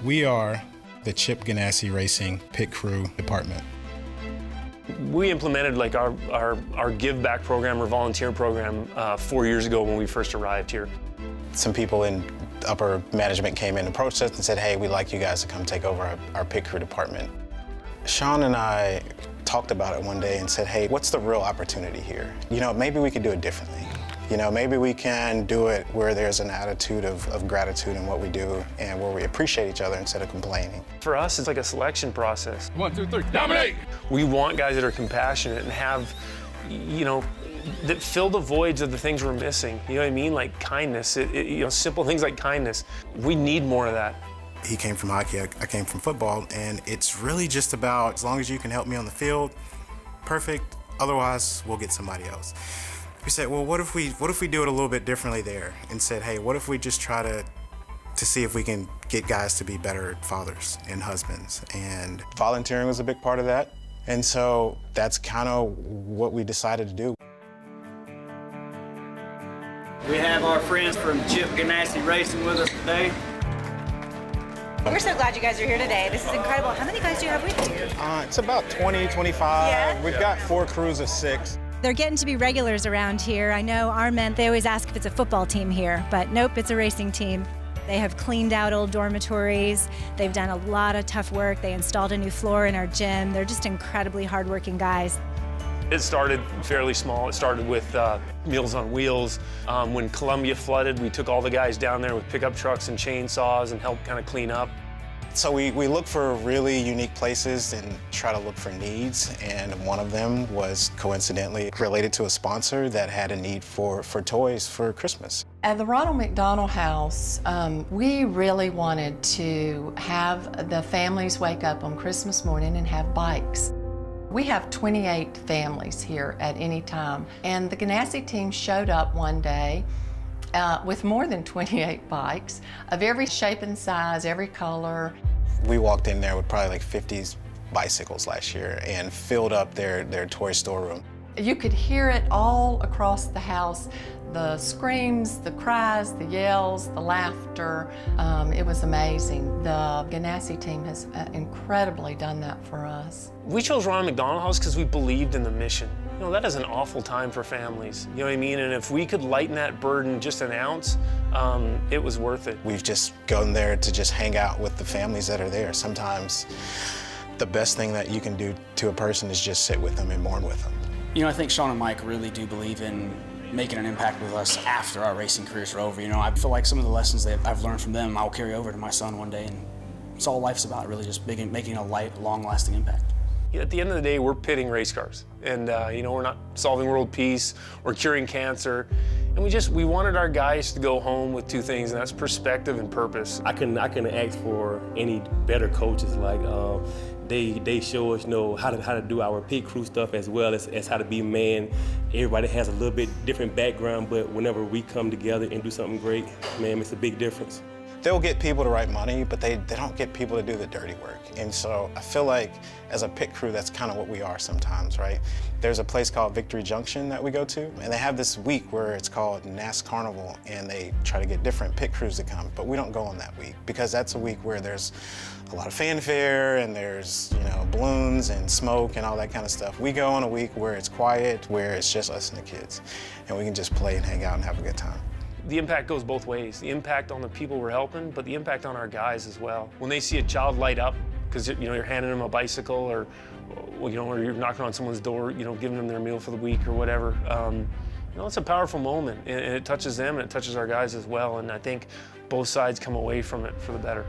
We are the Chip Ganassi Racing Pit Crew Department. We implemented like our give back program or volunteer program 4 years ago when we first arrived here. Some people in upper management came in and approached us and said, hey, we'd like you guys to come take over our pit crew department. Sean and I talked about it one day and said, hey, what's the real opportunity here? You know, maybe we could do it differently. You know, maybe we can do it where there's an attitude of gratitude in what we do and where we appreciate each other instead of complaining. For us, it's like a selection process. 1, 2, 3, dominate! We want guys that are compassionate and have, you know, that fill the voids of the things we're missing. You know what I mean? Like kindness, you know, simple things like kindness. We need more of that. He came from hockey, I came from football, and it's really just about, as long as you can help me on the field, perfect, otherwise we'll get somebody else. We said, well, what if we do it a little bit differently there? And said, hey, what if we just try to see if we can get guys to be better fathers and husbands? And volunteering was a big part of that. And so that's kind of what we decided to do. We have our friends from Chip Ganassi Racing with us today. We're so glad you guys are here today. This is incredible. How many guys do you have with you? It's about 20, 25. Yeah. We've got 4 crews of 6. They're getting to be regulars around here. I know our men, they always ask if it's a football team here, but nope, it's a racing team. They have cleaned out old dormitories. They've done a lot of tough work. They installed a new floor in our gym. They're just incredibly hardworking guys. It started fairly small. It started with Meals on Wheels. When Columbia flooded, we took all the guys down there with pickup trucks and chainsaws and helped kind of clean up. So we look for really unique places and try to look for needs, and one of them was coincidentally related to a sponsor that had a need for toys for Christmas. At the Ronald McDonald house, we really wanted to have the families wake up on Christmas morning and have bikes. We have 28 families here at any time, and the Ganassi team showed up one day with more than 28 bikes of every shape and size, every color. We walked in there with probably like 50 bicycles last year and filled up their toy storeroom. You could hear it all across the house, the screams, the cries, the yells, the laughter. It was amazing. The Ganassi team has incredibly done that for us. We chose Ronald McDonald House because we believed in the mission. You know, that is an awful time for families, you know what I mean? And if we could lighten that burden just an ounce, it was worth it. We've just gone there to just hang out with the families that are there. Sometimes the best thing that you can do to a person is just sit with them and mourn with them. You know, I think Sean and Mike really do believe in making an impact with us after our racing careers are over. You know, I feel like some of the lessons that I've learned from them, I'll carry over to my son one day, and it's all life's about, really, just making a long-lasting impact. At the end of the day, we're pitting race cars, and you know, we're not solving world peace or curing cancer, and we wanted our guys to go home with 2 things, and that's perspective and purpose. I couldn't ask for any better coaches. Like they show us, you know, how to do our pit crew stuff as well as how to be man. Everybody has a little bit different background, but whenever we come together and do something great, man, it makes a big difference. They'll get people to write money, but they don't get people to do the dirty work. And so I feel like as a pit crew, that's kind of what we are sometimes, right? There's a place called Victory Junction that we go to, and they have this week where it's called NAS Carnival, and they try to get different pit crews to come, but we don't go on that week because that's a week where there's a lot of fanfare and there's, you know, balloons and smoke and all that kind of stuff. We go on a week where it's quiet, where it's just us and the kids, and we can just play and hang out and have a good time. The impact goes both ways. The impact on the people we're helping, but the impact on our guys as well. When they see a child light up, because you know, you're handing them a bicycle, or you know, or you're knocking on someone's door, you know, giving them their meal for the week or whatever. You know, it's a powerful moment, and it touches them and it touches our guys as well. And I think both sides come away from it for the better.